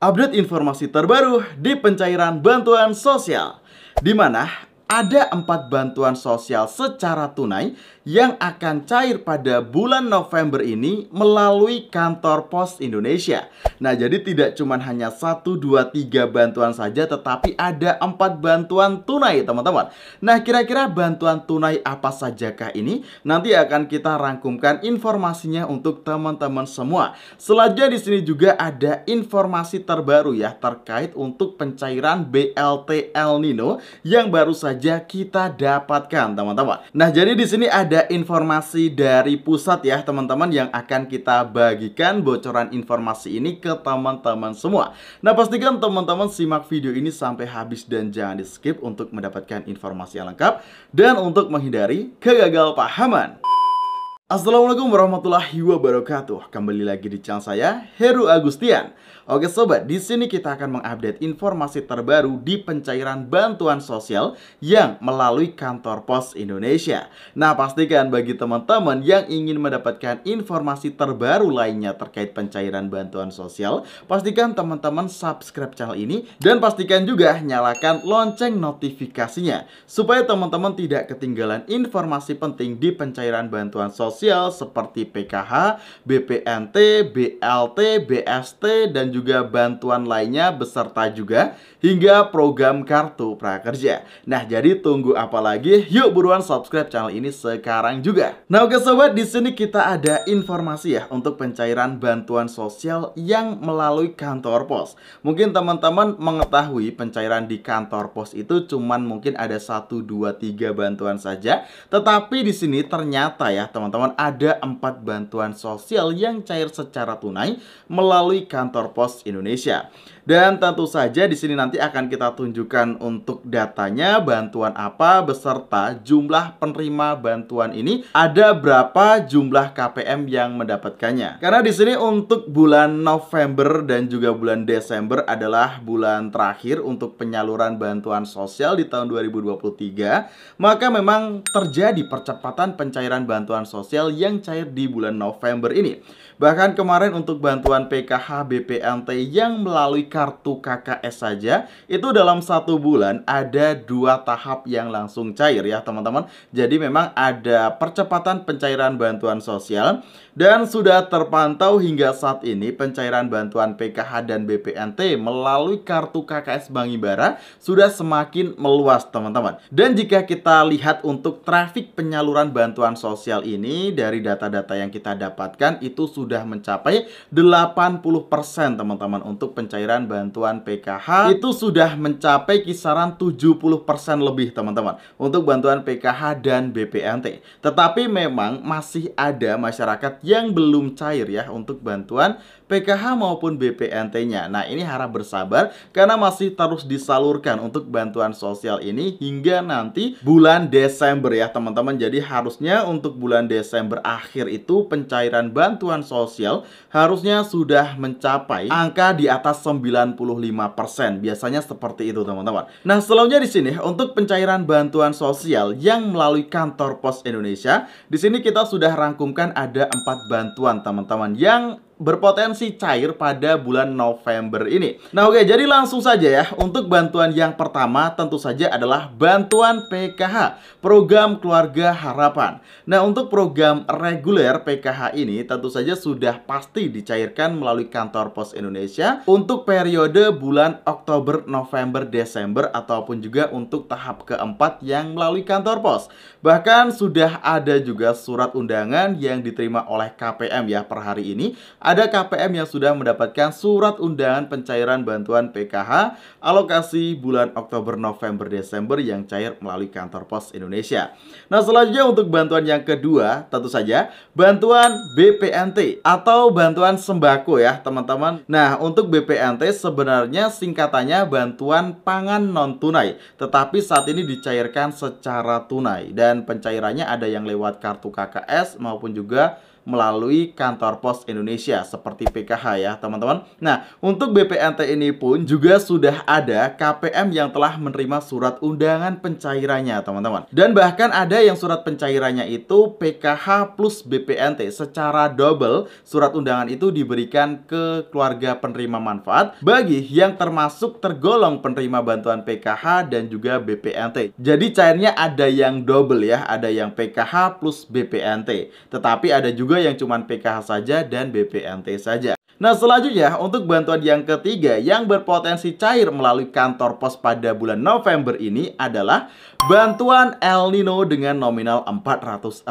Update informasi terbaru di pencairan bantuan sosial, di mana ada 4 bantuan sosial secara tunai yang akan cair pada bulan November ini melalui kantor pos Indonesia. Nah, jadi tidak cuma hanya 1, 2, 3 bantuan saja, tetapi ada 4 bantuan tunai, teman-teman. Nah, kira-kira bantuan tunai apa sajakah ini? Nanti akan kita rangkumkan informasinya untuk teman-teman semua. Selanjutnya di sini juga ada informasi terbaru ya terkait untuk pencairan BLT El Nino yang baru saja kita dapatkan, teman-teman. Nah, jadi di sini ada informasi dari pusat ya, teman-teman, yang akan kita bagikan bocoran informasi ini ke teman-teman semua. Nah, pastikan teman-teman simak video ini sampai habis dan jangan di-skip untuk mendapatkan informasi yang lengkap dan untuk menghindari kegagalpahaman. Assalamualaikum warahmatullahi wabarakatuh. Kembali lagi di channel saya, Heru Agustian. Oke sobat, di sini kita akan mengupdate informasi terbaru di pencairan bantuan sosial yang melalui kantor pos Indonesia. Nah, pastikan bagi teman-teman yang ingin mendapatkan informasi terbaru lainnya terkait pencairan bantuan sosial, pastikan teman-teman subscribe channel ini dan pastikan juga nyalakan lonceng notifikasinya supaya teman-teman tidak ketinggalan informasi penting di pencairan bantuan sosial seperti PKH, BPNT, BLT, BST, dan juga bantuan lainnya beserta juga hingga program kartu prakerja. Nah, jadi tunggu apa lagi? Yuk buruan subscribe channel ini sekarang juga. Nah, oke sobat, di sini kita ada informasi ya untuk pencairan bantuan sosial yang melalui kantor pos. Mungkin teman-teman mengetahui pencairan di kantor pos itu cuman mungkin ada 1, 2, 3 bantuan saja, tetapi di sini ternyata ya teman-teman ada 4 bantuan sosial yang cair secara tunai melalui kantor pos Indonesia. Dan tentu saja di sini nanti akan kita tunjukkan untuk datanya, bantuan apa beserta jumlah penerima bantuan ini, ada berapa jumlah KPM yang mendapatkannya. Karena di sini untuk bulan November dan juga bulan Desember adalah bulan terakhir untuk penyaluran bantuan sosial di tahun 2023, maka memang terjadi percepatan pencairan bantuan sosial yang cair di bulan November ini. Bahkan kemarin untuk bantuan PKH BPNT yang melalui kartu KKS saja itu dalam 1 bulan ada 2 tahap yang langsung cair ya teman-teman. Jadi memang ada percepatan pencairan bantuan sosial dan sudah terpantau hingga saat ini pencairan bantuan PKH dan BPNT melalui kartu KKS Bank Himbara sudah semakin meluas teman-teman. Dan jika kita lihat untuk trafik penyaluran bantuan sosial ini dari data-data yang kita dapatkan itu sudah mencapai 80% teman-teman. Untuk pencairan bantuan PKH itu sudah mencapai kisaran 70% lebih teman-teman untuk bantuan PKH dan BPNT. Tetapi memang masih ada masyarakat yang belum cair ya untuk bantuan PKH maupun BPNT-nya. Nah, ini harap bersabar karena masih terus disalurkan untuk bantuan sosial ini hingga nanti bulan Desember ya teman-teman. Jadi harusnya untuk bulan Desember akhir itu pencairan bantuan sosial harusnya sudah mencapai angka di atas 95%. Biasanya seperti itu teman-teman. Nah, selanjutnya di sini untuk pencairan bantuan sosial yang melalui kantor pos Indonesia, di sini kita sudah rangkumkan ada 4 bantuan teman-teman yang berpotensi cair pada bulan November ini. Nah, oke, jadi langsung saja ya. Untuk bantuan yang pertama tentu saja adalah bantuan PKH, program keluarga harapan. Nah, untuk program reguler PKH ini tentu saja sudah pasti dicairkan melalui kantor pos Indonesia untuk periode bulan Oktober, November, Desember ataupun juga untuk tahap keempat yang melalui kantor pos. Bahkan sudah ada juga surat undangan yang diterima oleh KPM ya per hari ini. Ada KPM yang sudah mendapatkan surat undangan pencairan bantuan PKH alokasi bulan Oktober, November, Desember yang cair melalui kantor pos Indonesia. Nah, selanjutnya untuk bantuan yang kedua tentu saja bantuan BPNT atau bantuan sembako ya teman-teman. Nah, untuk BPNT sebenarnya singkatannya bantuan pangan non tunai, tetapi saat ini dicairkan secara tunai dan pencairannya ada yang lewat kartu KKS maupun juga melalui kantor pos Indonesia seperti PKH ya teman-teman. Nah, untuk BPNT ini pun juga sudah ada KPM yang telah menerima surat undangan pencairannya teman-teman. Dan bahkan ada yang surat pencairannya itu PKH plus BPNT secara double. Surat undangan itu diberikan ke keluarga penerima manfaat bagi yang termasuk tergolong penerima bantuan PKH dan juga BPNT. Jadi cairnya ada yang double ya, ada yang PKH plus BPNT. Tetapi ada juga yang cuma PKH saja dan BPNT saja. Nah, selanjutnya untuk bantuan yang ketiga yang berpotensi cair melalui kantor pos pada bulan November ini adalah bantuan El Nino dengan nominal Rp400.000.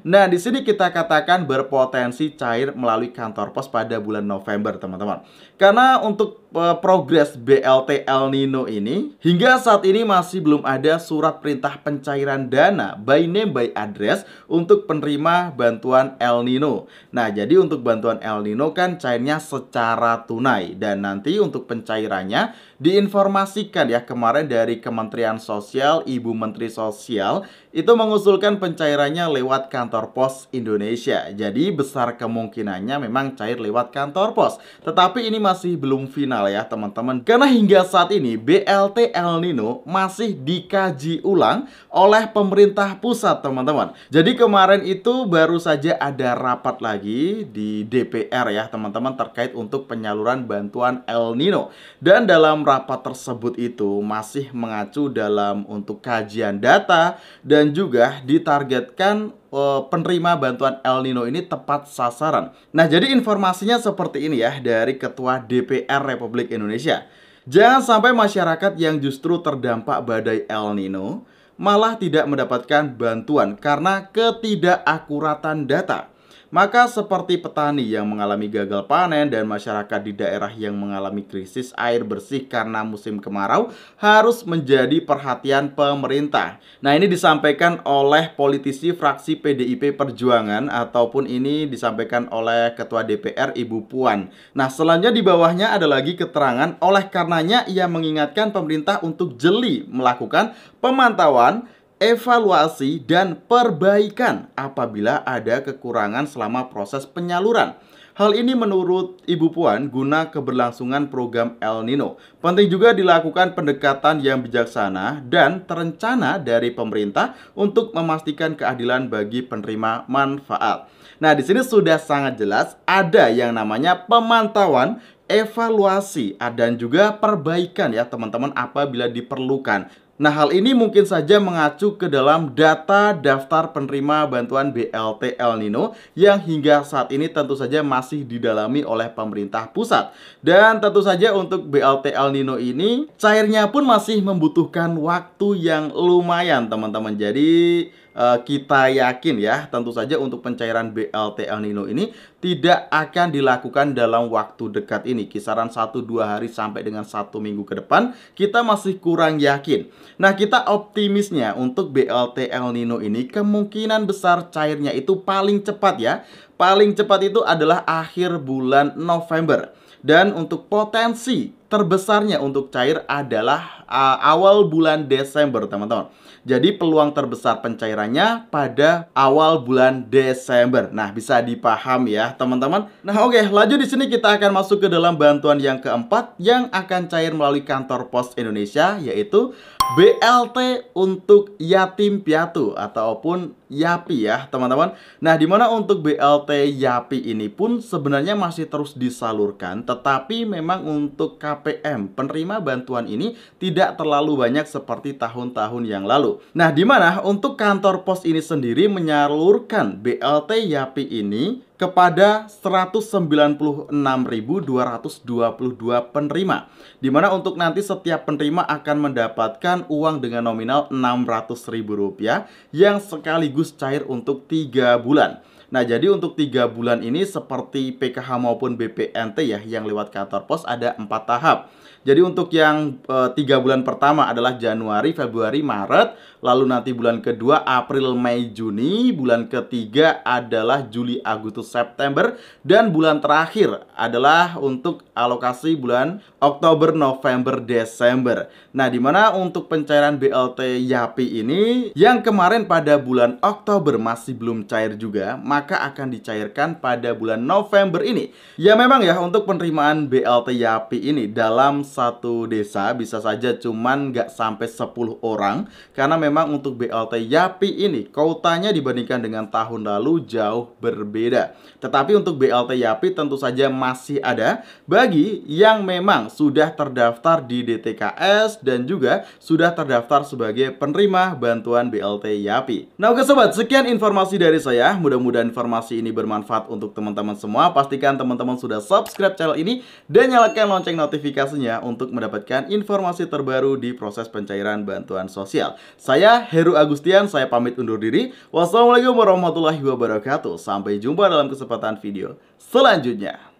Nah, di sini kita katakan berpotensi cair melalui kantor pos pada bulan November, teman-teman. Karena untuk progres BLT El Nino ini hingga saat ini masih belum ada surat perintah pencairan dana by name by address untuk penerima bantuan El Nino. Nah, jadi untuk bantuan El Nino kan cairnya secara tunai dan nanti untuk pencairannya diinformasikan ya kemarin dari Kementerian Sosial, Ibu Menteri Sosial itu mengusulkan pencairannya lewat kantor pos Indonesia. Jadi besar kemungkinannya memang cair lewat kantor pos. Tetapi ini masih belum final ya teman-teman. Karena hingga saat ini BLT El Nino masih dikaji ulang oleh pemerintah pusat teman-teman. Jadi kemarin itu baru saja ada rapat lagi di DPR ya teman-teman terkait untuk penyaluran bantuan El Nino. Dan dalam rapat tersebut itu masih mengacu dalam untuk kajian data dan juga ditargetkan penerima bantuan El Nino ini tepat sasaran. Nah, jadi informasinya seperti ini ya dari Ketua DPR Republik Indonesia. Jangan sampai masyarakat yang justru terdampak badai El Nino malah tidak mendapatkan bantuan karena ketidakakuratan data. Maka seperti petani yang mengalami gagal panen dan masyarakat di daerah yang mengalami krisis air bersih karena musim kemarau harus menjadi perhatian pemerintah. Nah, ini disampaikan oleh politisi fraksi PDIP Perjuangan ataupun ini disampaikan oleh Ketua DPR Ibu Puan. Nah, selanjutnya di bawahnya ada lagi keterangan oleh karenanya ia mengingatkan pemerintah untuk jeli melakukan pemantauan, evaluasi, dan perbaikan apabila ada kekurangan selama proses penyaluran. Hal ini menurut Ibu Puan guna keberlangsungan program El Nino. Penting juga dilakukan pendekatan yang bijaksana dan terencana dari pemerintah untuk memastikan keadilan bagi penerima manfaat. Nah, di sini sudah sangat jelas ada yang namanya pemantauan, evaluasi, dan juga perbaikan ya teman-teman apabila diperlukan. Nah, hal ini mungkin saja mengacu ke dalam data daftar penerima bantuan BLT El Nino yang hingga saat ini tentu saja masih didalami oleh pemerintah pusat. Dan tentu saja untuk BLT El Nino ini cairnya pun masih membutuhkan waktu yang lumayan teman-teman. Jadi kita yakin ya tentu saja untuk pencairan BLT El Nino ini tidak akan dilakukan dalam waktu dekat ini. Kisaran 1-2 hari sampai dengan 1 minggu ke depan kita masih kurang yakin. Nah, kita optimisnya untuk BLT El Nino ini kemungkinan besar cairnya itu paling cepat ya. Paling cepat itu adalah akhir bulan November. Dan untuk potensi terbesarnya untuk cair adalah awal bulan Desember teman-teman. Jadi peluang terbesar pencairannya pada awal bulan Desember. Nah, bisa dipaham ya teman-teman. Nah, oke, lanjut di sini kita akan masuk ke dalam bantuan yang keempat yang akan cair melalui kantor pos Indonesia, yaitu BLT untuk yatim piatu ataupun YAPI ya teman-teman. Nah, dimana untuk BLT YAPI ini pun sebenarnya masih terus disalurkan, tetapi memang untuk KPM penerima bantuan ini tidak terlalu banyak seperti tahun-tahun yang lalu. Nah, dimana untuk kantor pos ini sendiri menyalurkan BLT YAPI ini kepada 196.222 penerima, dimana untuk nanti setiap penerima akan mendapatkan uang dengan nominal Rp600.000 yang sekaligus cair untuk 3 bulan. Nah, jadi untuk 3 bulan ini seperti PKH maupun BPNT ya yang lewat kantor pos ada 4 tahap. Jadi untuk yang 3 bulan pertama adalah Januari, Februari, Maret. Lalu nanti bulan kedua April, Mei, Juni. Bulan ketiga adalah Juli, Agustus, September. Dan bulan terakhir adalah untuk alokasi bulan Oktober, November, Desember. Nah, dimana untuk pencairan BLT YAPI ini yang kemarin pada bulan Oktober masih belum cair juga, maka akan dicairkan pada bulan November ini. Ya memang ya, untuk penerimaan BLT YAPI ini dalam satu desa bisa saja cuman nggak sampai 10 orang, karena memang untuk BLT YAPI ini kuotanya dibandingkan dengan tahun lalu jauh berbeda. Tetapi untuk BLT YAPI tentu saja masih ada bagi yang memang sudah terdaftar di DTKS dan juga sudah terdaftar sebagai penerima bantuan BLT YAPI. Nah oke sobat, sekian informasi dari saya. Mudah-mudahan informasi ini bermanfaat untuk teman-teman semua. Pastikan teman-teman sudah subscribe channel ini dan nyalakan lonceng notifikasinya untuk mendapatkan informasi terbaru di proses pencairan bantuan sosial. Saya Heru Agustian, saya pamit undur diri. Wassalamualaikum warahmatullahi wabarakatuh. Sampai jumpa dalam kesempatan video selanjutnya.